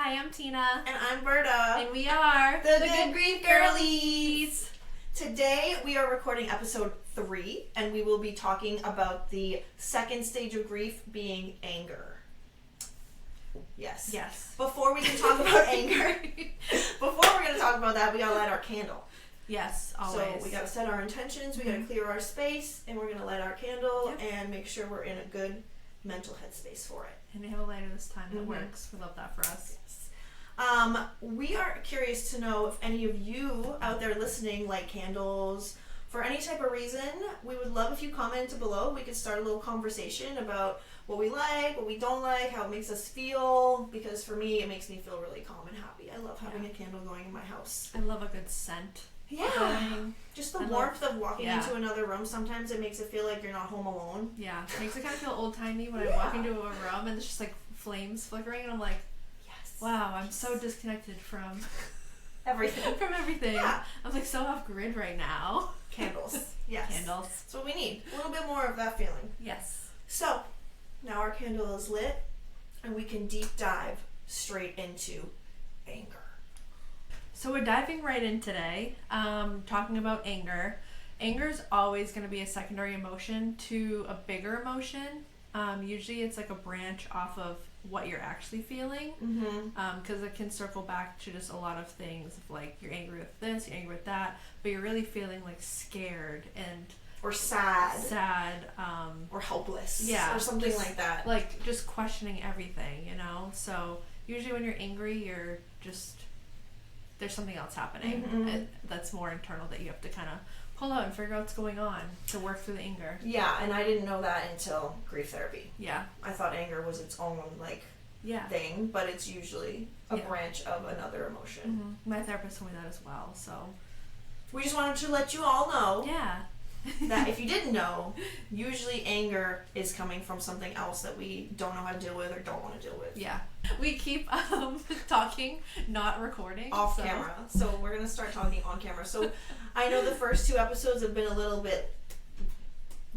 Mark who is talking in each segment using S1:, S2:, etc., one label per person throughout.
S1: Hi, I'm Tina.
S2: And I'm Berta.
S1: And we are
S2: the Good Grief Girlies. Today we are recording episode 3, and we will be talking about the second stage of grief being anger. Yes. Before we can talk about anger, before we're going to talk about that, we got to light our candle.
S1: Yes, always.
S2: So we got to set our intentions, we got to clear our space, and we're going to light our candle and make sure we're in a good mental headspace for it.
S1: And we have a lighter this time that works. We love that for us.
S2: Yes. We are curious to know if any of you out there listening like candles for any type of reason. We would love if you commented below. We could start a little conversation about what we like, what we don't like, how it makes us feel, because for me it makes me feel really calm and happy. I love having a candle going in my house.
S1: I love a good scent.
S2: Yeah. Just the warmth of walking into another room. Sometimes it makes it feel like you're not home alone.
S1: Yeah. It makes it kind of feel old-timey when I walk into a room and there's just like flames flickering and I'm like, wow, I'm so disconnected from
S2: everything.
S1: Yeah. I'm like so off grid right now.
S2: Candles. Yes.
S1: Candles.
S2: That's what we need. A little bit more of that feeling.
S1: Yes.
S2: So, now our candle is lit and we can deep dive straight into anger.
S1: So we're diving right in today, talking about anger. Anger is always going to be a secondary emotion to a bigger emotion. Usually it's like a branch off of what you're actually feeling, because it can circle back to just a lot of things. Like you're angry with this, you're angry with that, but you're really feeling like scared and
S2: or sad, or helpless,
S1: or
S2: something like that.
S1: Like just questioning everything, you know. So usually when you're angry, you're just there's something else happening that's more internal that you have to kind of pull out and figure out what's going on to work through the anger.
S2: Yeah, and I didn't know that until grief therapy.
S1: Yeah.
S2: I thought anger was its own, thing, but it's usually a branch of another emotion.
S1: My therapist told me that as well, so.
S2: We just wanted to let you all know.
S1: Yeah.
S2: That if you didn't know, usually anger is coming from something else that we don't know how to deal with or don't want to deal with.
S1: Yeah. We keep talking, not recording.
S2: Off camera. So we're going to start talking on camera. So I know the first 2 episodes have been a little bit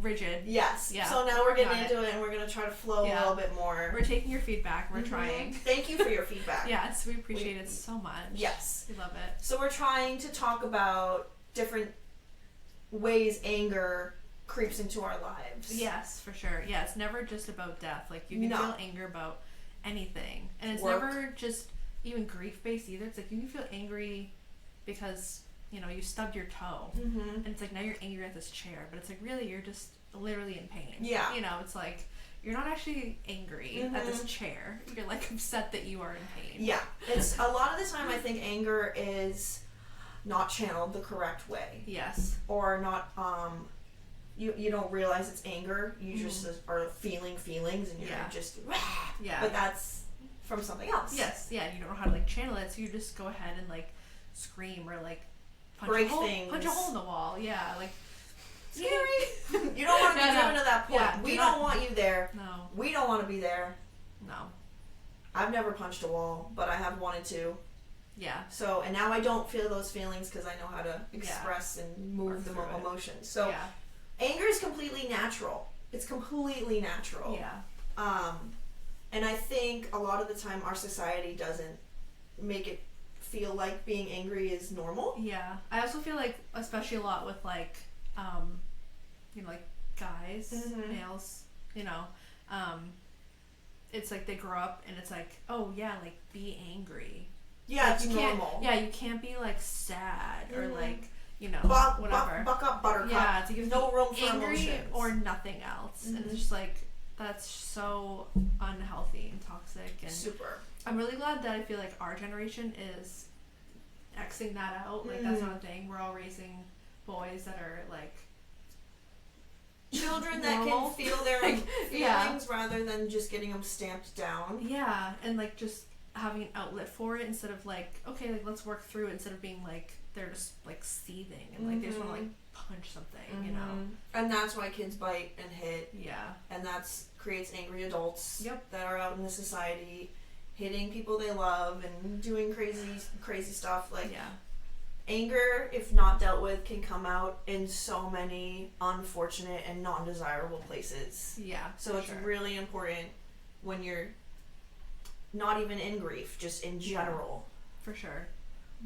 S1: rigid.
S2: Yes. Yeah. So now we're getting into it and we're going to try to flow a little bit more.
S1: We're taking your feedback. We're trying.
S2: Thank you for your feedback.
S1: Yes, we appreciate it so much.
S2: Yes.
S1: We love it.
S2: So we're trying to talk about different ways anger creeps into our lives.
S1: Yes, for sure. Yeah, it's never just about death. Like you can feel anger about anything, and it's never just even grief based either. It's like you can feel angry because you stubbed your toe, and it's like now you're angry at this chair, but it's like really you're just literally in pain. Yeah, it's like you're not actually angry at this chair. You're like upset that you are in pain. Yeah,
S2: it's a lot of the time I think anger is not channeled the correct way.
S1: Yes.
S2: Or not, you don't realize it's anger. You just are feeling feelings and you're just, but that's from something else.
S1: Yes, yeah, you don't know how to channel it, so you just go ahead and scream or
S2: break things.
S1: Punch a hole in the wall,
S2: scary. You don't want to be driven to that point. Yeah, we don't want you there.
S1: No.
S2: We don't want to be there.
S1: No.
S2: I've never punched a wall, but I have wanted to.
S1: Yeah.
S2: So, and now I don't feel those feelings because I know how to express and move the emotions. So, anger is completely natural. It's completely natural.
S1: Yeah.
S2: And I think a lot of the time our society doesn't make it feel like being angry is normal.
S1: Yeah. I also feel like, especially a lot with guys, males, it's like they grow up and it's like, oh yeah, be angry.
S2: Yeah, it's normal.
S1: Yeah, you can't be sad or whatever.
S2: Buck up, buttercup.
S1: Yeah, it's
S2: no room for
S1: angry
S2: emotions.
S1: Or nothing else. And it's just that's so unhealthy and toxic. And
S2: super.
S1: I'm really glad that I feel like our generation is Xing that out. That's not a thing. We're all raising boys that are
S2: children that can feel their feelings rather than just getting them stamped down.
S1: Yeah, and just having an outlet for it instead of okay, let's work through it, instead of being they're just seething and they just want to punch something,
S2: And that's why kids bite and hit.
S1: Yeah.
S2: And that's creates angry adults.
S1: Yep.
S2: That are out in the society hitting people they love and doing crazy stuff. Anger, if not dealt with, can come out in so many unfortunate and non-desirable places.
S1: Yeah.
S2: So it's really important when you're not even in grief, just in general.
S1: For sure.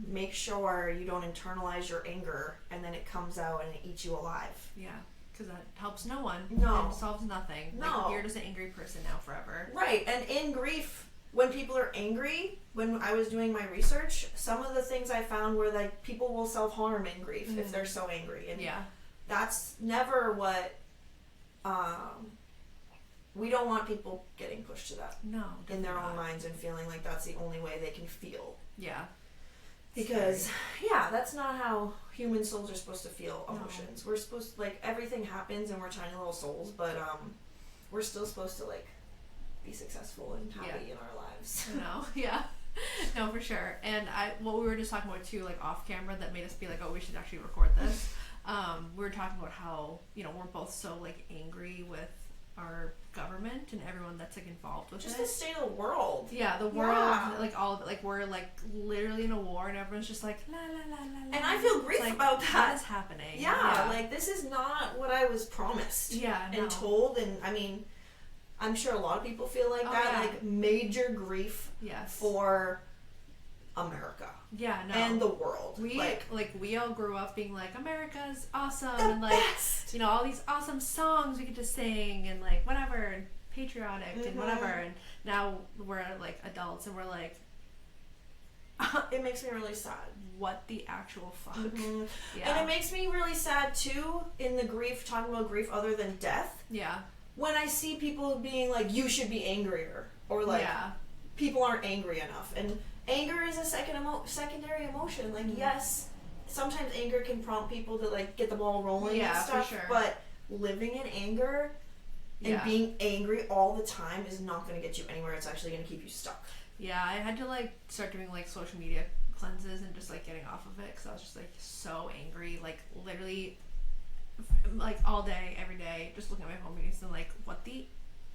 S2: Make sure you don't internalize your anger and then it comes out and it eats you alive.
S1: Yeah, because that helps no one.
S2: No.
S1: It solves nothing.
S2: No.
S1: Like, you're just an angry person now forever.
S2: Right, and in grief, when people are angry, when I was doing my research, some of the things I found were like people will self-harm in grief if they're so angry. And that's never what, we don't want people getting pushed to that.
S1: No.
S2: In their own minds and feeling like that's the only way they can feel.
S1: Yeah.
S2: Because, that's not how human souls are supposed to feel emotions. No. We're supposed to, like, everything happens and we're tiny little souls, but we're still supposed to, like, be successful and happy in our lives.
S1: No, no, for sure. And what we were just talking about too, like off camera, that made us be like, oh, we should actually record this. We were talking about how, we're both so like angry with our government and everyone that's like involved with
S2: just
S1: it.
S2: The state of the world.
S1: Yeah, the world, like all of it, like we're like literally in a war and everyone's just like la la la la.
S2: And I feel grief
S1: like,
S2: about that.
S1: What is happening?
S2: Yeah, like this is not what I was promised. And told, and I mean, I'm sure a lot of people feel like that, like major grief for America.
S1: Yeah, no.
S2: And the world.
S1: We all grew up being like, America's awesome, and like
S2: best.
S1: All these awesome songs we get to sing and like whatever, and patriotic and whatever, and now we're like adults and we're like
S2: it makes me really sad.
S1: What the actual fuck? Yeah.
S2: And it makes me really sad too in the grief, talking about grief other than death.
S1: Yeah.
S2: When I see people being like, you should be angrier, or like people aren't angry enough, and anger is a secondary emotion. Like, yes, sometimes anger can prompt people to like get the ball rolling and stuff,
S1: for sure.
S2: But living in anger and being angry all the time is not going to get you anywhere. It's actually going to keep you stuck.
S1: Yeah, I had to like start doing like social media cleanses and just like getting off of it because I was just like so angry, like literally like all day, every day, just looking at my phone meetings and like,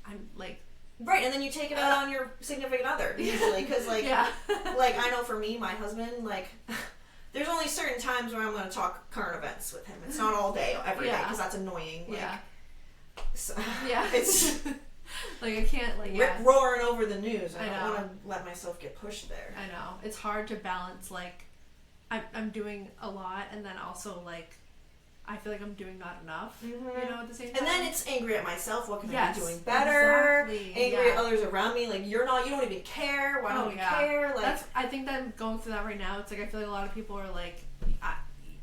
S1: I'm like.
S2: Right, and then you take it out on your significant other, usually, because, like, like, I know for me, my husband, like, there's only certain times where I'm going to talk current events with him. It's not all day, every day, because that's annoying. Like, so, it's
S1: like, I can't, like,
S2: rip-roaring over the news. I don't want to let myself get pushed there.
S1: I know. It's hard to balance, like, I'm doing a lot, and then also, like, I feel like I'm doing not enough, at the same time.
S2: And then it's angry at myself. What can I be doing better?
S1: Exactly.
S2: Angry at others around me. Like, you don't even care. Why don't you care? Like,
S1: I think that I'm going through that right now. It's like, I feel like a lot of people are like,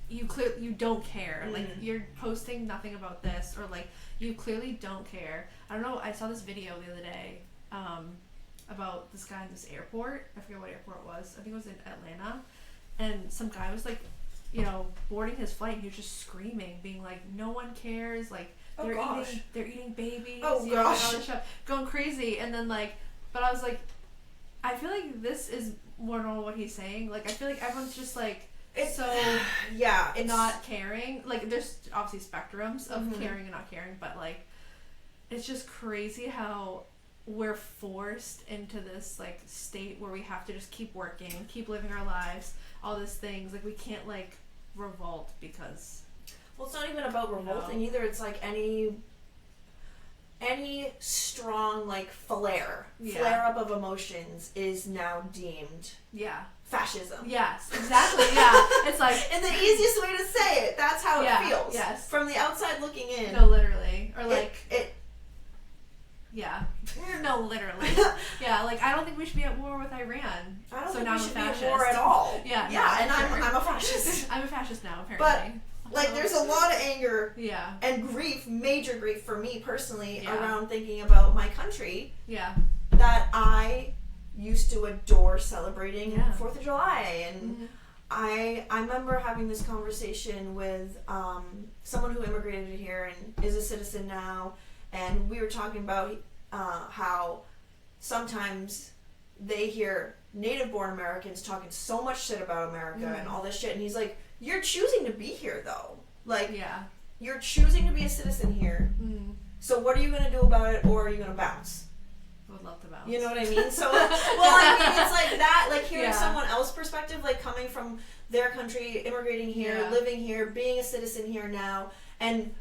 S1: you don't care. Like, you're posting nothing about this, or like, you clearly don't care. I don't know. I saw this video the other day, about this guy in this airport. I forget what airport it was. I think it was in Atlanta. And some guy was like, boarding his flight, he was just screaming, being like, no one cares, like, they're eating babies, all this stuff, going crazy. And then like, but I was like, I feel like this is more normal what he's saying. Like, I feel like everyone's just like, it's not caring. Like, there's obviously spectrums of caring and not caring, but like, it's just crazy how we're forced into this like state where we have to just keep working, keep living our lives, all these things. Like, we can't like revolt because
S2: it's not even about revolting either. It's like any strong like flare up of emotions is now deemed fascism.
S1: Yes, exactly. It's like,
S2: and the easiest way to say it, that's how it feels.
S1: Yes,
S2: from the outside looking in.
S1: No, literally, or like
S2: it.
S1: No, literally. Like, I don't think we should be at war with Iran.
S2: I don't
S1: so
S2: think
S1: now
S2: we should
S1: be
S2: at war at all. And
S1: sure.
S2: I'm a fascist.
S1: I'm a fascist now, apparently.
S2: But like, there's a lot of anger and grief, major grief for me personally, around thinking about my country. That I used to adore celebrating 4th of July, and I remember having this conversation with someone who immigrated here and is a citizen now. And we were talking about how sometimes they hear native-born Americans talking so much shit about America and all this shit. And he's like, you're choosing to be here, though. Like, you're choosing to be a citizen here. So what are you going to do about it, or are you going to bounce?
S1: I would love to bounce.
S2: You know what I mean? So, it's like that, like hearing someone else's perspective, like coming from their country, immigrating here, living here, being a citizen here now, and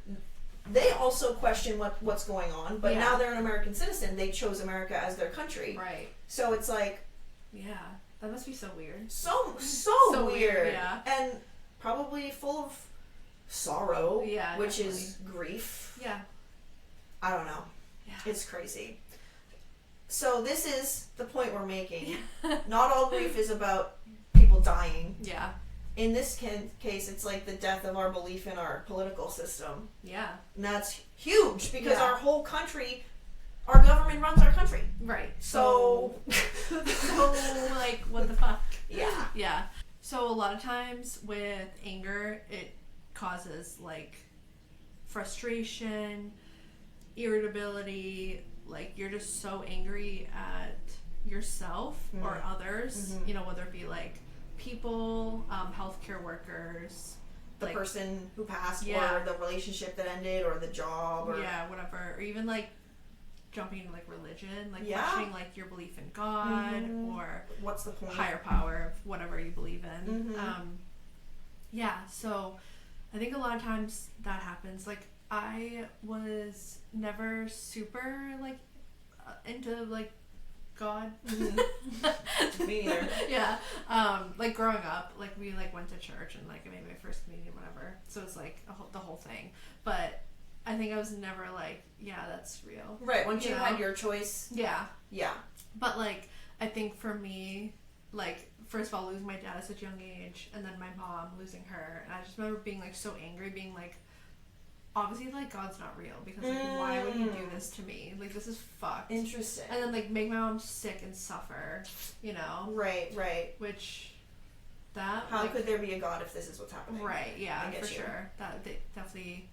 S2: they also question what's going on, but now they're an American citizen. They chose America as their country.
S1: Right.
S2: So it's like,
S1: yeah, that must be so weird.
S2: So weird.
S1: Yeah.
S2: And probably full of sorrow,
S1: yeah,
S2: which
S1: definitely.
S2: is grief.
S1: Yeah.
S2: I don't know.
S1: Yeah.
S2: It's crazy. So this is the point we're making. Not all grief is about people dying.
S1: Yeah.
S2: In this case, it's like the death of our belief in our political system.
S1: Yeah.
S2: And that's huge because our whole country, our government runs our country.
S1: Right.
S2: So
S1: like, what the fuck?
S2: Yeah.
S1: Yeah. So a lot of times with anger, it causes like frustration, irritability, like you're just so angry at yourself or others, you know, whether it be like people, healthcare workers,
S2: the
S1: like,
S2: person who passed or the relationship that ended or the job or
S1: whatever, or even like jumping into like religion, like questioning like your belief in God or
S2: what's the point,
S1: higher power of whatever you believe in. So I think a lot of times that happens. Like I was never super like into like God.
S2: Me neither.
S1: Yeah. Like growing up, like we like went to church and like I made my first communion, whatever. So it's like the whole thing. But I think I was never like, yeah, that's real.
S2: Right. Once you had your choice.
S1: Yeah.
S2: Yeah.
S1: But like I think for me, like first of all losing my dad at such a young age, and then my mom losing her, and I just remember being like so angry, being like, obviously like God's not real because like why would he do this to me? Like this is fucked.
S2: Interesting.
S1: And then like make my mom sick and suffer, you know?
S2: Right.
S1: Which that
S2: how could there be a God if this is what's happening?
S1: Right, yeah, for sure. That definitely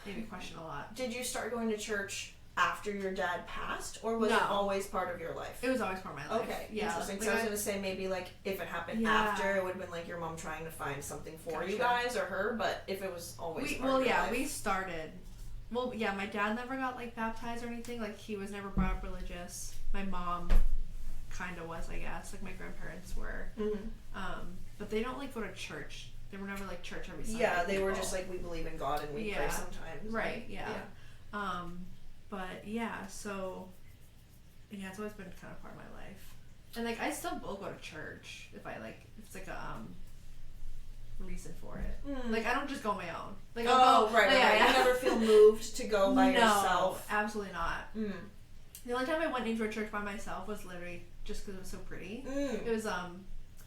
S1: made me question a lot.
S2: Did you start going to church after your dad passed, or was it always part of your life?
S1: It was always part of my life.
S2: Okay,
S1: yeah.
S2: Interesting. So I was gonna say maybe like if it happened after, it would have been like your mom trying to find something for you guys or her. But if it was always part of your life.
S1: We started. Well, yeah, my dad never got like baptized or anything. Like he was never brought up religious. My mom kind of was, I guess. Like my grandparents were. But they don't like go to church. They were never like church every Sunday.
S2: Yeah, they were just like we believe in God and we pray sometimes.
S1: Right. Yeah. But yeah, so yeah, it's always been kind of part of my life, and like I still will go to church if I like. If it's like a reason for it. Like I don't just go on my own. Like I'll go.
S2: Right. You never feel moved to go by yourself.
S1: No, absolutely not. The only time I went into a church by myself was literally just because it was so pretty. It was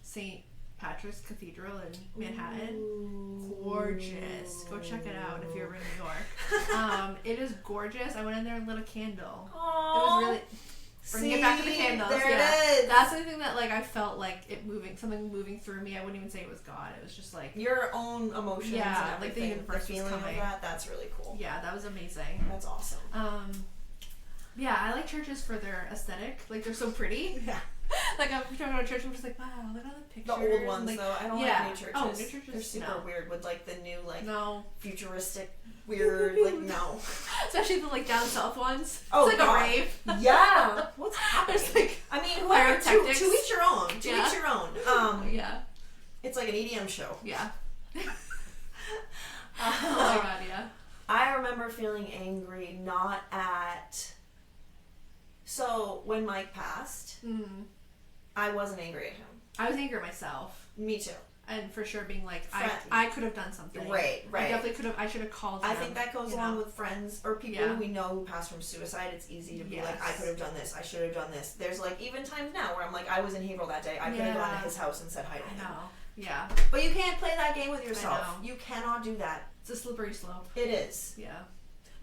S1: St. Patrick's Cathedral in Manhattan. Ooh. Gorgeous. Go check it out if you're ever in New York. It is gorgeous. I went in there and lit a candle.
S2: Aww.
S1: It was really bringing it back to the candles.
S2: There it is.
S1: That's the thing that like I felt like something moving through me. I wouldn't even say it was God. It was just like
S2: your own emotions.
S1: Yeah,
S2: and
S1: like the universe
S2: the feeling
S1: was coming.
S2: of that. That's really cool.
S1: Yeah, that was amazing.
S2: That's awesome.
S1: Yeah, I like churches for their aesthetic. Like they're so pretty.
S2: Yeah.
S1: Like I'm talking about a church, I'm just like, wow, look at all the pictures.
S2: The old ones,
S1: like,
S2: though. I don't like new churches.
S1: Oh, new churches.
S2: They're super weird with like the new like futuristic weird no.
S1: Especially the like down south ones.
S2: Oh,
S1: it's like
S2: God.
S1: a rave.
S2: Yeah. What's happening?
S1: It's like
S2: I mean, whoever to each your own. To each your own.
S1: Yeah.
S2: It's like an EDM show.
S1: Yeah. Oh my God, yeah.
S2: I remember feeling angry not at. So when Mike passed, I wasn't angry at him.
S1: I was angry at myself.
S2: Me too.
S1: And for sure being like, I could have done something.
S2: Right.
S1: I definitely could have. I should have called him.
S2: I think that goes along with friends or people who we know who passed from suicide. It's easy to be like, I could have done this. I should have done this. There's like even times now where I'm like, I was in Haverhill that day. I could have gone to his house and said hi to him.
S1: I know. Yeah.
S2: But you can't play that game with yourself. You cannot do that.
S1: It's a slippery slope.
S2: It is.
S1: Yeah.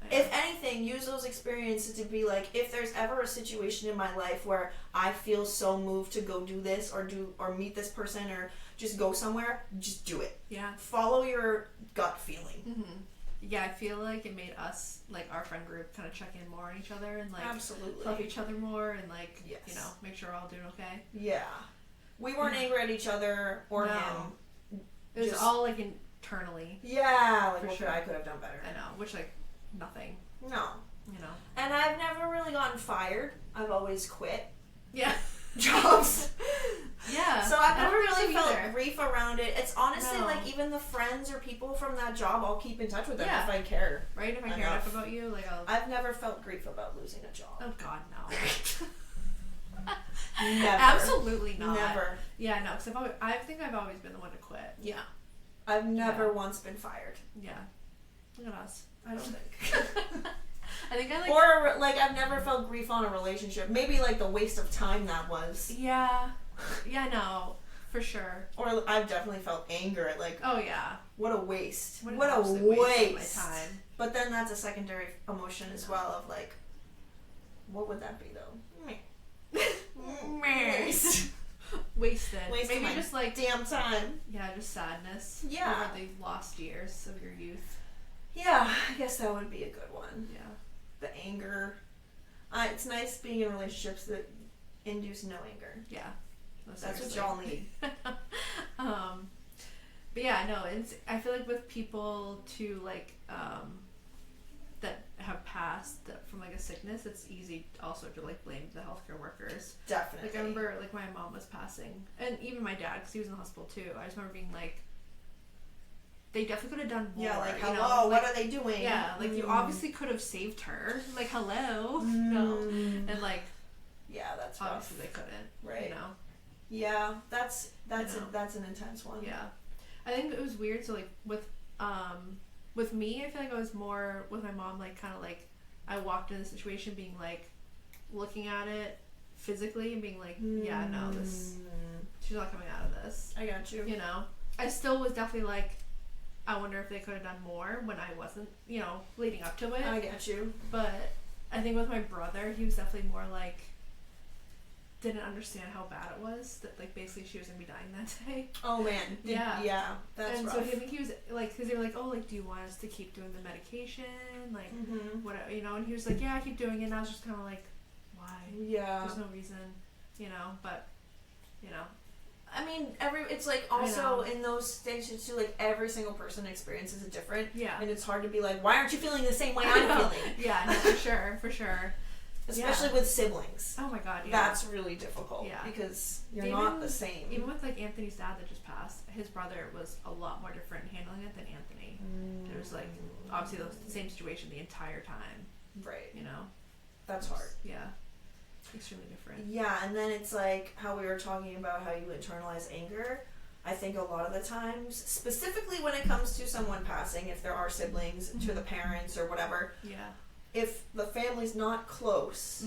S2: If anything, use those experiences to be like, if there's ever a situation in my life where I feel so moved to go do this or meet this person or just go somewhere, just do it.
S1: Yeah.
S2: Follow your gut feeling.
S1: Yeah, I feel like it made us, like our friend group, kind of check in more on each other and like love each other more and like, you know, make sure we're all doing okay.
S2: Yeah. We weren't angry at each other or him.
S1: It was all like internally.
S2: Yeah, like I could have done better.
S1: I know, which like nothing.
S2: No.
S1: You know.
S2: And I've never really gotten fired. I've always quit.
S1: Yeah.
S2: Jobs.
S1: Yeah.
S2: So I've never really felt grief around it. It's honestly like even the friends or people from that job, I'll keep in touch with them if I care.
S1: Right? If I care enough about you, like
S2: I've never felt grief about losing a job.
S1: Oh God, no.
S2: Never.
S1: Absolutely not.
S2: Never.
S1: Yeah, no, because I think I've always been the one to quit.
S2: Yeah. I've never once been fired.
S1: Yeah. Look at us.
S2: I don't think.
S1: I think I like...
S2: Or, like, I've never felt grief on a relationship. Maybe, like, the waste of time that was.
S1: Yeah. Yeah, no. For sure.
S2: Or I've definitely felt anger at, like...
S1: Oh, yeah.
S2: What a waste.
S1: What
S2: a waste.
S1: Of my time.
S2: But then that's a secondary emotion as well of, like... What would that be, though?
S1: Wasted.
S2: Wasted
S1: Maybe
S2: my
S1: just like
S2: damn time.
S1: Yeah, just sadness.
S2: Yeah.
S1: Over the lost years of your youth.
S2: Yeah, I guess that would be a good one.
S1: Yeah.
S2: The anger. It's nice being in relationships that induce no anger.
S1: Yeah.
S2: That's what y'all need.
S1: But yeah, no, I feel like with people to like that have passed from like a sickness, it's easy also to like blame the healthcare workers.
S2: Definitely.
S1: Like I remember like my mom was passing, and even my dad, because he was in the hospital too. I just remember being like, they definitely could have done more.
S2: Yeah, like hello,
S1: you know?
S2: what are they doing?
S1: Yeah, like you obviously could have saved her. Like hello, no, and like
S2: yeah, that's
S1: obviously
S2: rough.
S1: they couldn't.
S2: Right.
S1: You know.
S2: Yeah, that's an intense one.
S1: Yeah, I think it was weird. So like with me, I feel like I was more with my mom. Like kind of like I walked in the situation being like looking at it physically and being like, yeah, no, she's not coming out of this.
S2: I got you.
S1: You know, I still was definitely like, I wonder if they could have done more when I wasn't, you know, leading up to it.
S2: I get you.
S1: But I think with my brother, he was definitely more like, didn't understand how bad it was, that like basically she was gonna be dying that day.
S2: Oh man. Yeah, that's
S1: and
S2: rough.
S1: so I think he was like, because they were like, oh, like, do you want us to keep doing the medication, like whatever, you know? And he was like, yeah, I keep doing it. And I was just kind of like, why?
S2: Yeah,
S1: there's no reason, you know. But you know,
S2: I mean, it's like also in those stages too, like every single person experiences it different. Yeah. And it's hard to be like, why aren't you feeling the same way I'm feeling?
S1: Yeah, no, for sure.
S2: Especially with siblings.
S1: Oh my god, yeah.
S2: That's really difficult. Yeah. Because you're not the same.
S1: Even with like Anthony's dad that just passed, his brother was a lot more different in handling it than Anthony. It was like obviously the same situation the entire time.
S2: Right.
S1: You know?
S2: That's hard.
S1: Yeah. Extremely different.
S2: Yeah, and then it's like how we were talking about how you internalize anger. I think a lot of the times, specifically when it comes to someone passing, if there are siblings, to the parents or whatever. Yeah. If the family's not close,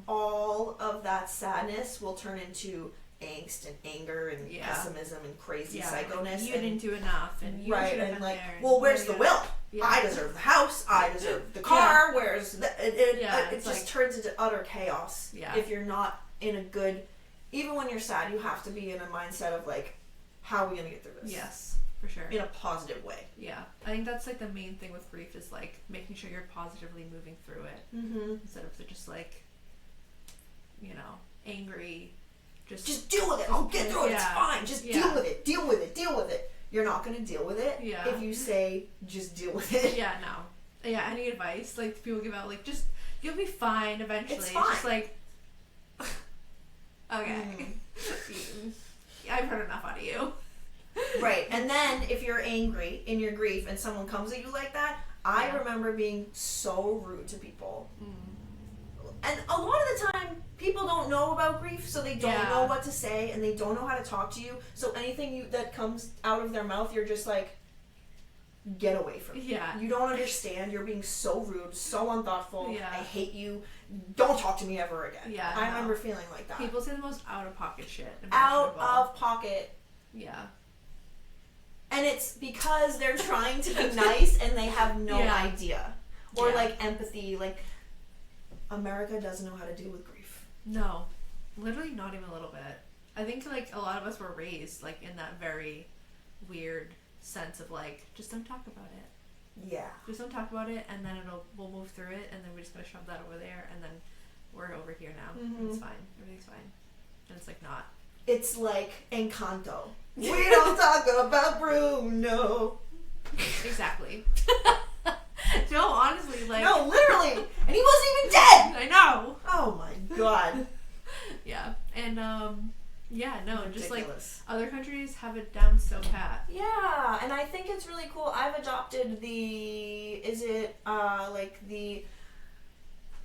S2: all of that sadness will turn into angst and anger and pessimism and crazy psychoness.
S1: Like, you didn't do enough, and you should have been
S2: like,
S1: there.
S2: Well, where's the will? Yeah. I deserve the house. I deserve the car. Where's the? It just turns into utter chaos. Yeah. If you're not in a good, even when you're sad, you have to be in a mindset of like, how are we gonna get through this?
S1: Yes. For sure.
S2: In a positive way.
S1: Yeah. I think that's like the main thing with grief is like making sure you're positively moving through it. Instead of just like, you know, angry. Just deal with it. I'll get through it. It's fine. Just deal with it. Deal with it. Deal with it. You're not going to deal with it if you say just deal with it. Yeah, no. Yeah, any advice like people give out like just you'll be fine eventually. It's fine. It's just like okay. I've heard enough out of you. Right, and then if you're angry in your grief and someone comes at you like that, I remember being so rude to people. And a lot of the time, people don't know about grief, so they don't know what to say, and they don't know how to talk to you. So anything that comes out of their mouth, you're just like, get away from me. Yeah. You don't understand. You're being so rude, so unthoughtful. Yeah. I hate you. Don't talk to me ever again. Yeah. I remember feeling like that. People say the most out-of-pocket shit. Out of pocket. Yeah. And it's because they're trying to be nice and they have no idea. Or like empathy. Like, America doesn't know how to deal with grief. No. Literally not even a little bit. I think like a lot of us were raised like in that very weird sense of like, just don't talk about it. Yeah. Just don't talk about it and then we'll move through it and then we're just gonna shove that over there and then we're over here now. And it's fine. Everything's fine. And it's like not. It's like Encanto. We don't talk about Bruno. Exactly. No, honestly, like... No, literally! And he wasn't even dead! I know! Oh my god. Yeah. And, yeah, no, ridiculous. Just like, other countries have it down so pat. Yeah, and I think it's really cool. I've adopted the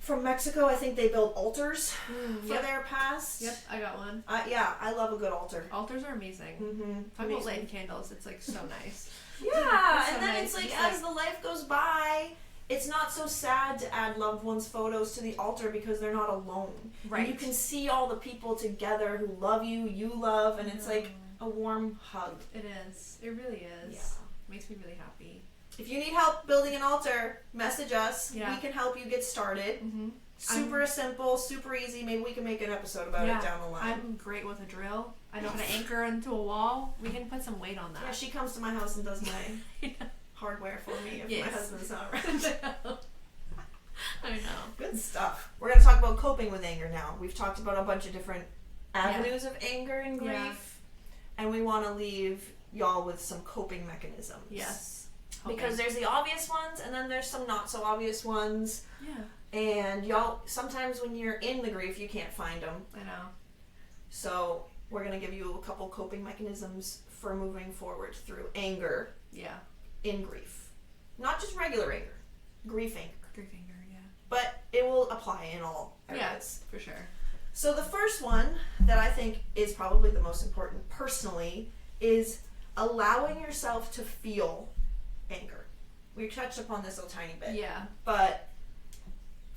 S2: From Mexico, I think they build altars for their past.
S1: Yep, I got one.
S2: Yeah, I love a good altar.
S1: Altars are amazing.
S2: Mm-hmm.
S1: Talk about lighting candles. It's like so nice.
S2: Yeah,
S1: so
S2: and then
S1: nice.
S2: it's like as the life goes by, it's not so sad to add loved ones' photos to the altar because they're not alone.
S1: Right.
S2: And you can see all the people together who love you, you love, and it's like a warm hug.
S1: It is. It really is.
S2: Yeah.
S1: Makes me really happy.
S2: If you need help building an altar, message us.
S1: Yeah.
S2: We can help you get started.
S1: Mm-hmm.
S2: Super simple, super easy. Maybe we can make an episode about it down the line.
S1: I'm great with a drill. I know how to anchor into a wall. We can put some weight on that.
S2: Yeah, she comes to my house and does my hardware for me if my husband's not around.
S1: I know.
S2: Good stuff. We're going to talk about coping with anger now. We've talked about a bunch of different avenues of anger and grief, and we want to leave y'all with some coping mechanisms.
S1: Yes.
S2: Because there's the obvious ones, and then there's some not so obvious ones.
S1: Yeah.
S2: And y'all, sometimes when you're in the grief, you can't find them.
S1: I know.
S2: So we're going to give you a couple coping mechanisms for moving forward through anger.
S1: Yeah.
S2: In grief. Not just regular anger. Grief anger.
S1: Grief anger, yeah.
S2: But it will apply in all areas.
S1: Yeah, for sure.
S2: So the first one that I think is probably the most important personally is allowing yourself to feel anger. We touched upon this a tiny bit.
S1: Yeah.
S2: But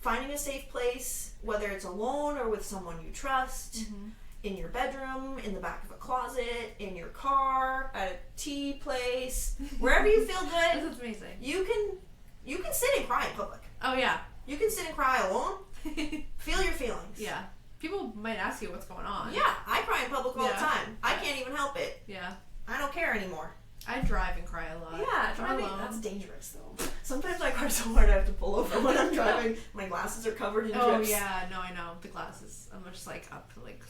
S2: finding a safe place, whether it's alone or with someone you trust, in your bedroom, in the back of a closet, in your car, at a tea place, wherever you feel good.
S1: That's amazing.
S2: You can sit and cry in public.
S1: Oh yeah.
S2: You can sit and cry alone. Feel your feelings.
S1: Yeah. People might ask you what's going on.
S2: Yeah, I cry in public all the time. I can't even help it.
S1: Yeah.
S2: I don't care anymore.
S1: I drive and cry a lot.
S2: Yeah, driving, that's dangerous though. Sometimes I cry so hard I have to pull over when I'm driving. My glasses are covered in drips.
S1: Oh yeah, no, I know. The glasses, I'm just like up to like,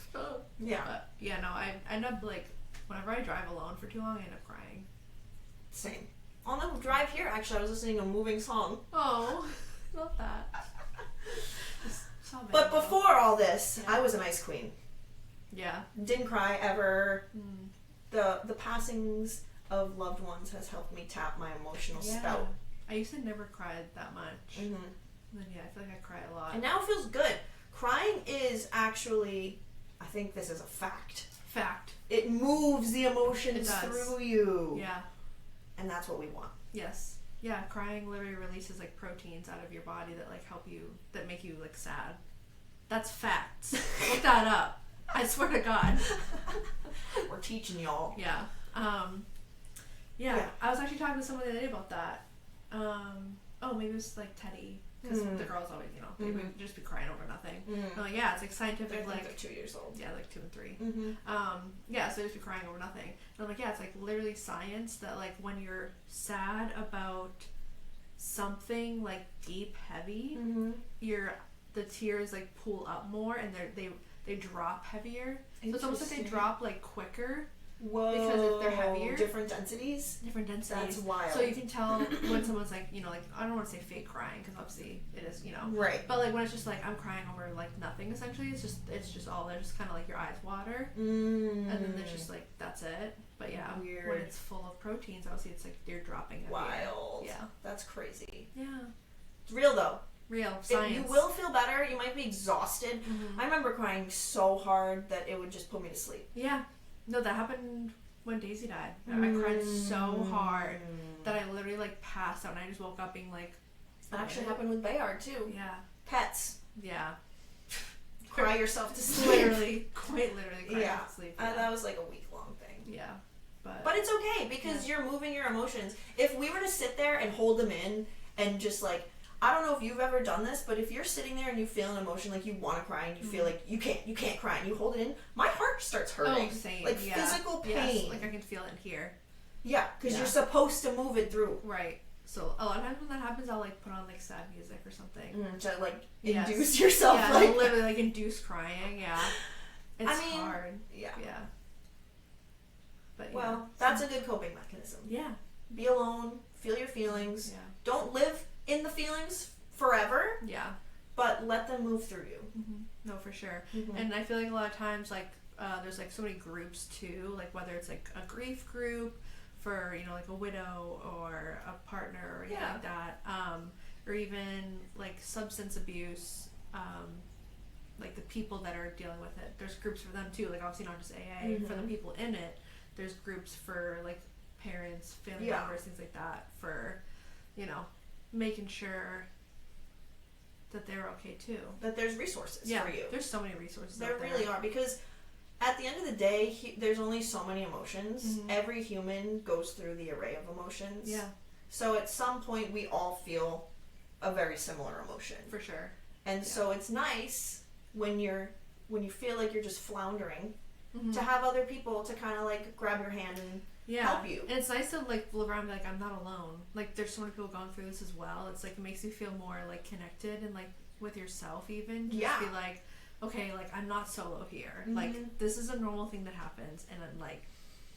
S2: yeah.
S1: But yeah, no, I end up like, whenever I drive alone for too long, I end up crying.
S2: Same. On the drive here, actually, I was listening to a moving song.
S1: Oh, love that.
S2: But before all this, I was an ice queen.
S1: Yeah.
S2: Didn't cry ever. The passings of loved ones has helped me tap my emotional spout.
S1: I used to never cry that much. And then I feel like I cry a lot.
S2: And now it feels good. Crying is actually, I think this is a fact. It moves the emotions through you.
S1: Yeah.
S2: And that's what we want.
S1: Yes. Yeah, crying literally releases like proteins out of your body that like help you, that make you like sad. That's facts. Look that up. I swear to God.
S2: We're teaching y'all.
S1: Yeah. Yeah. I was actually talking to someone the other day about that. Maybe it was like Teddy, because the girls always, they would just be crying over nothing. I'm like, yeah, it's like scientific,
S2: like they're 2 years old.
S1: Yeah, like 2 and 3. So they just be crying over nothing. And I'm like, yeah, it's like literally science that like when you're sad about something like deep, heavy, the tears like pool up more and they drop heavier. So it's almost like they drop like quicker.
S2: Whoa.
S1: Because they're heavier.
S2: Different densities? That's wild.
S1: So you can tell when someone's like, like, I don't want to say fake crying, because obviously it is,
S2: Right.
S1: But like when it's just like, I'm crying over like nothing, essentially, it's just all, they're just kind of like your eyes water. And then there's just like, that's it. But yeah,
S2: weird.
S1: When it's full of proteins, obviously it's like you're dropping heavier.
S2: Wild.
S1: Yeah.
S2: That's crazy.
S1: Yeah.
S2: It's real though.
S1: Real. Science.
S2: You will feel better. You might be exhausted. I remember crying so hard that it would just put me to sleep.
S1: Yeah. No, that happened when Daisy died. I cried so hard that I literally like passed out and I just woke up being like...
S2: That actually happened with Bayard too.
S1: Yeah.
S2: Pets.
S1: Yeah.
S2: Cry yourself to sleep.
S1: Quite literally cry yourself to sleep.
S2: Yeah. That was like a week-long thing.
S1: Yeah.
S2: But it's okay because you're moving your emotions. If we were to sit there and hold them in and just like... I don't know if you've ever done this, but if you're sitting there and you feel an emotion like you want to cry and you feel like you can't cry and you hold it in, my heart starts hurting.
S1: Oh, same.
S2: Like physical pain.
S1: Yes, like I can feel it in here.
S2: Yeah, because you're supposed to move it through.
S1: Right. So a lot of times when that happens, I'll like put on like sad music or something.
S2: To like induce yourself.
S1: Yeah,
S2: like
S1: literally like induce crying. Yeah. It's hard.
S2: Yeah.
S1: Yeah. But
S2: well, that's a good coping mechanism.
S1: Yeah.
S2: Be alone. Feel your feelings.
S1: Yeah.
S2: Don't live in the feelings forever.
S1: Yeah.
S2: But let them move through you.
S1: No, for sure. And I feel like a lot of times, like, there's like so many groups too, like whether it's like a grief group for, like a widow or a partner or anything like that, or even like substance abuse like the people that are dealing with it. There's groups for them too, like obviously not just AA. For the people in it, there's groups for like parents, family members, things like that, for, you know, making sure that they're okay too. That
S2: there's resources for you.
S1: There's so many resources.
S2: There really are, because at the end of the day, there's only so many emotions. Every human goes through the array of emotions.
S1: Yeah.
S2: So at some point, we all feel a very similar emotion.
S1: For sure.
S2: And so it's nice when you feel like you're just floundering, to have other people to kind of like grab your hand and help you.
S1: And it's nice to like look around and be like, I'm not alone. Like there's so many people going through this as well. It's like, it makes you feel more like connected and like with yourself even. Just be like, okay, like I'm not solo here. Like this is a normal thing that happens, and then like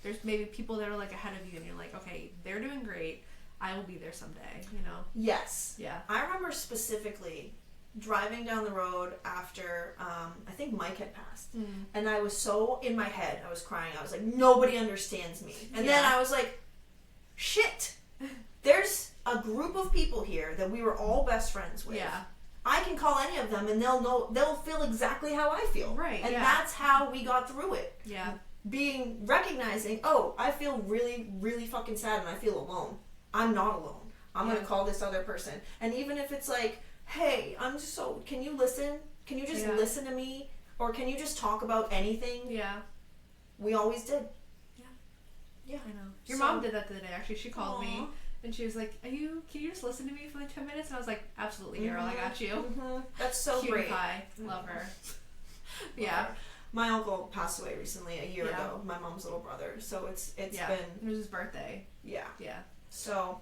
S1: there's maybe people that are like ahead of you and you're like, okay, they're doing great. I will be there someday, you know?
S2: Yes.
S1: Yeah.
S2: I remember specifically driving down the road after, I think Mike had passed. And I was so in my head, I was crying. I was like, nobody understands me. And then I was like, shit, there's a group of people here that we were all best friends with.
S1: Yeah.
S2: I can call any of them and they'll feel exactly how I feel.
S1: Right.
S2: And that's how we got through it.
S1: Yeah.
S2: Recognizing, oh, I feel really, really fucking sad and I feel alone. I'm not alone. I'm going to call this other person. And even if it's like, hey, can you listen? Can you just listen to me? Or can you just talk about anything?
S1: Yeah.
S2: We always did.
S1: Yeah. I know. Your mom did that the other day, actually. She called me and she was like, can you just listen to me for like 10 minutes? And I was like, absolutely, Carol, I got you.
S2: That's so
S1: Cutie
S2: great.
S1: pie. Love her.
S2: My uncle passed away recently, a year ago. My mom's little brother. So it's been...
S1: It was his birthday.
S2: Yeah.
S1: Yeah.
S2: So,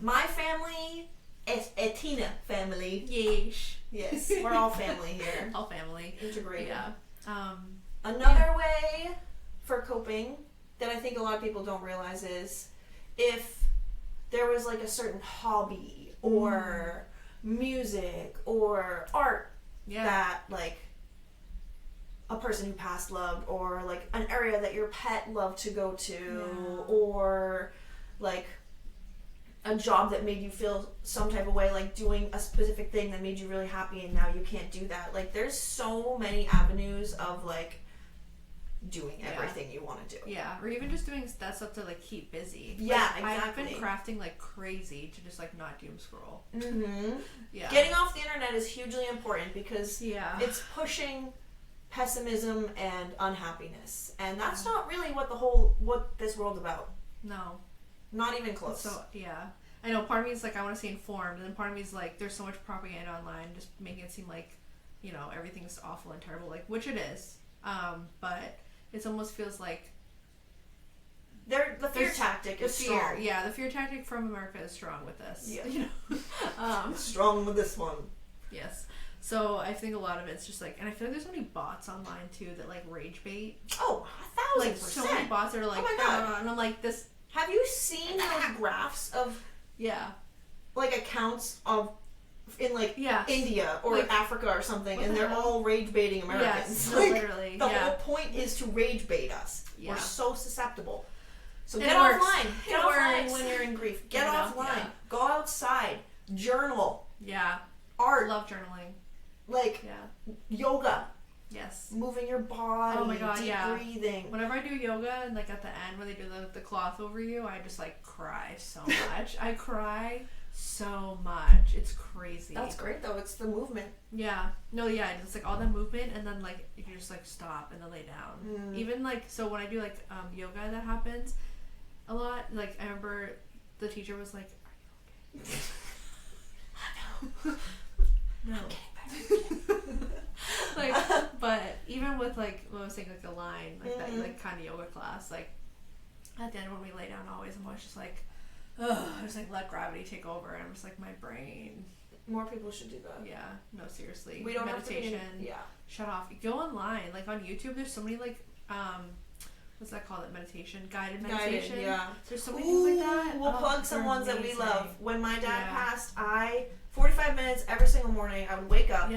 S2: my family is a Tina family. Yes, we're all family here.
S1: All family.
S2: Integrated.
S1: Yeah.
S2: Another way for coping that I think a lot of people don't realize is if there was like a certain hobby or music or art that like a person who passed loved, or like an area that your pet loved to go to, or like a job that made you feel some type of way, like doing a specific thing that made you really happy and now you can't do that. Like there's so many avenues of like doing everything you want to do.
S1: Yeah, or even just doing that stuff to like keep busy.
S2: Yeah,
S1: like,
S2: exactly.
S1: I've been crafting like crazy to just like not doom scroll. Yeah.
S2: Getting off the internet is hugely important because it's pushing pessimism and unhappiness, and that's not really what this world's about.
S1: No.
S2: Not even close.
S1: So, I know part of me is like, I want to stay informed, and then part of me is like, there's so much propaganda online just making it seem like, you know, everything's awful and terrible, like, which it is. But it almost feels like
S2: the fear tactic is strong.
S1: Yeah, the fear tactic from America is strong with this.
S2: Yeah.
S1: You know?
S2: Strong with this one.
S1: Yes. So I think a lot of it's just like, and I feel like there's so many bots online too that like rage bait.
S2: Oh, 1,000%.
S1: Like so many bots that are like,
S2: oh my God.
S1: And I'm like, this.
S2: Have you seen those graphs of like accounts of in like India or like, Africa or something, and they're all rage baiting Americans?
S1: Yes,
S2: like,
S1: literally.
S2: The whole point is to rage bait us.
S1: Yeah.
S2: We're so susceptible. So
S1: it
S2: get
S1: works.
S2: offline. Get offline when you're in grief. Get offline.
S1: Yeah.
S2: Go outside. Journal.
S1: Yeah.
S2: Art.
S1: Love journaling.
S2: Like yoga.
S1: Yes.
S2: Moving your body.
S1: Oh my God,
S2: deep breathing.
S1: Whenever I do yoga and like at the end where they do the cloth over you, I just like cry so much. I cry so much. It's crazy.
S2: That's great though. It's the movement.
S1: Yeah. No, yeah. It's like all that movement, and then like you just like stop and then lay down. Even like, so when I do like yoga, that happens a lot. Like I remember the teacher was like, "Are you okay?" No. Like, but even with like what I was saying, like the line, like that like kind of yoga class, like at the end when we lay down, I'm always just like, I just like let gravity take over, and I'm just like, my brain.
S2: More people should do that.
S1: Yeah. No, seriously.
S2: We don't
S1: meditation.
S2: Have to be,
S1: shut off. Go online. Like on YouTube, there's so many like what's that called? Meditation, guided meditation. There's so many things like that.
S2: We'll plug some ones that we love. When my dad passed, 45 minutes every single morning. I would wake up.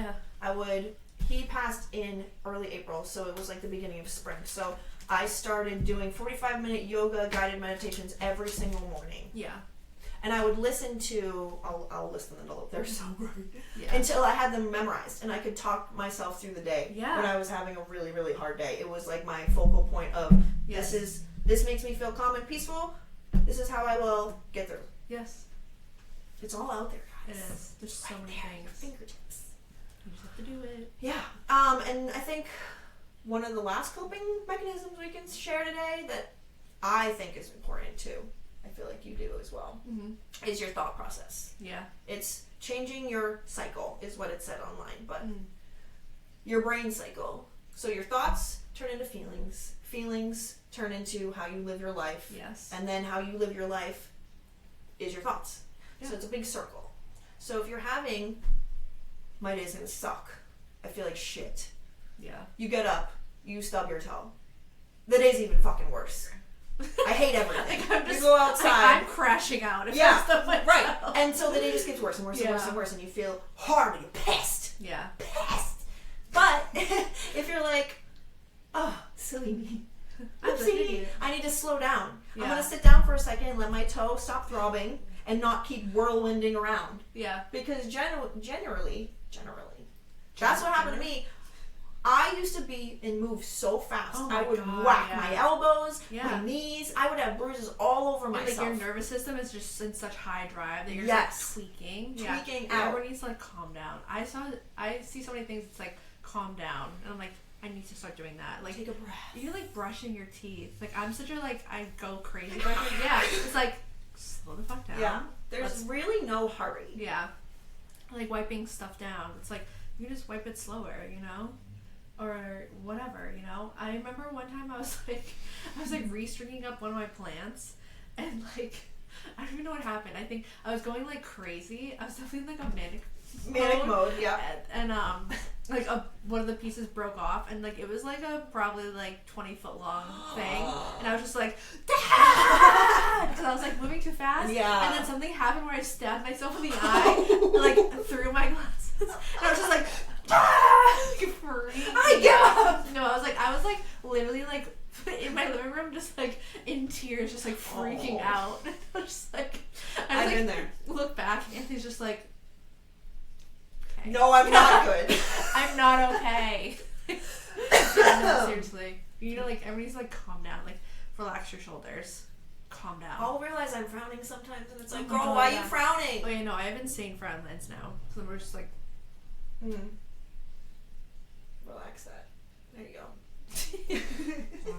S2: He passed in early April, so it was like the beginning of spring. So I started doing 45-minute yoga guided meditations every single morning.
S1: Yeah.
S2: and I would listen to, I'll list them all up, they're so great,
S1: Yeah.
S2: until I had them memorized and I could talk myself through the day.
S1: Yeah.
S2: When I was having a really, really hard day. It was like my focal point of,
S1: Yes.
S2: this makes me feel calm and peaceful, this is how I will get through.
S1: Yes.
S2: It's all out there,
S1: It
S2: guys.
S1: is. There's so many
S2: there at your
S1: things.
S2: fingertips.
S1: You just have to do it.
S2: Yeah. And I think one of the last coping mechanisms we can share today that I think is important too, I feel like you do as well, is your thought process.
S1: Yeah.
S2: It's changing your cycle is what it said online, but your brain cycle. So your thoughts turn into feelings. Feelings turn into how you live your life.
S1: Yes.
S2: And then how you live your life is your thoughts.
S1: Yeah.
S2: So it's a big circle. So if you're having, my day's gonna suck, I feel like shit.
S1: Yeah.
S2: You get up, you stub your toe. The day's even fucking worse. I hate everything. You go outside.
S1: Like, I'm crashing out. If
S2: Yeah,
S1: I stub myself.
S2: right. And so the day just gets worse and worse and
S1: Yeah.
S2: worse and worse, and you feel horrible. You're pissed.
S1: Yeah.
S2: Pissed. But if you're like, oh, silly me.
S1: I'm such an idiot.
S2: I need to slow down.
S1: Yeah.
S2: I'm gonna sit down for a second and let my toe stop throbbing and not keep whirlwinding around.
S1: Yeah.
S2: Because generally, that's what happened to me. I used to be and move so fast.
S1: Oh
S2: I
S1: my
S2: would
S1: God,
S2: whack
S1: yeah.
S2: my elbows,
S1: Yeah.
S2: my knees. I would have bruises all over
S1: And, like,
S2: myself.
S1: your nervous system is just in such high drive that you're
S2: Yes.
S1: just like tweaking.
S2: Tweaking
S1: Yeah.
S2: out.
S1: Everyone needs to like calm down. I see so many things that's like calm down, and I'm like, I need to start doing that. Like,
S2: Take a breath.
S1: you're like brushing your teeth. Like, I'm such a like, I go crazy brushing. Yeah. It's like, slow the fuck down.
S2: Yeah. There's
S1: Let's-
S2: really no hurry.
S1: Yeah. Like wiping stuff down. It's like, you just wipe it slower, you know? Or whatever, you know? I remember one time I was like restringing up one of my plants, and like, I don't even know what happened. I think I was going like crazy. I was definitely in like a manic
S2: mode, yeah.
S1: And like one of the pieces broke off, and like it was like a probably like 20-foot long thing, and I was just like, because I was like moving too fast.
S2: Yeah.
S1: And then something happened where I stabbed myself in the eye, like through my glasses, and I was just like, freaking
S2: I give
S1: out.
S2: up.
S1: No, I was like literally like in my living room, just like in tears, just like freaking out. I was just like,
S2: I've been there.
S1: Look back, and he's just like, okay.
S2: No, I'm not good.
S1: I'm not okay. No, seriously. You know, like, everybody's like, calm down. Like, relax your shoulders. Calm down.
S2: I'll realize I'm frowning sometimes, and it's like,
S1: Oh
S2: girl,
S1: my God,
S2: why are
S1: yeah.
S2: you frowning?
S1: Oh, yeah, no, I have insane frown lines now. So we're just like,
S2: Relax that. There you go.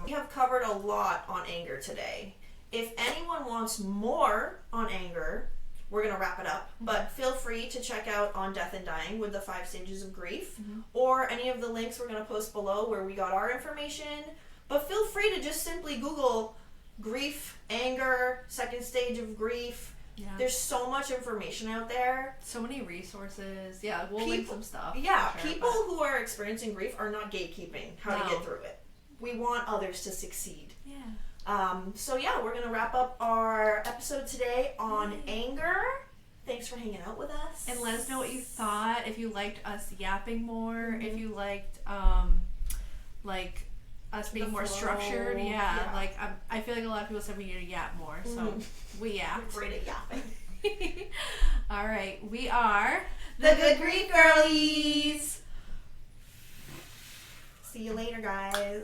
S2: We have covered a lot on anger today. If anyone wants more on anger, we're going to wrap it up. But feel free to check out On Death and Dying with the 5 stages of grief, or any of the links we're going to post below where we got our information. But feel free to just simply Google grief, anger, 2nd stage of grief.
S1: yeah.
S2: There's so much information out there.
S1: So many resources. Yeah, we'll link some stuff.
S2: Yeah,
S1: for sure,
S2: people who are experiencing grief are not gatekeeping how to
S1: No.
S2: get through it. We want others to succeed.
S1: Yeah.
S2: So yeah, we're gonna wrap up our episode today on anger. Thanks for hanging out with us.
S1: And let us know what you thought. If you liked us yapping more. If you liked, like, us being
S2: The
S1: more
S2: flow.
S1: structured. Yeah.
S2: Yeah.
S1: Like, I feel like a lot of people said we need to yap more. So we
S2: We're
S1: yapped.
S2: great at yapping.
S1: All right. We are
S2: The Good Grief Girlies. See you later, guys.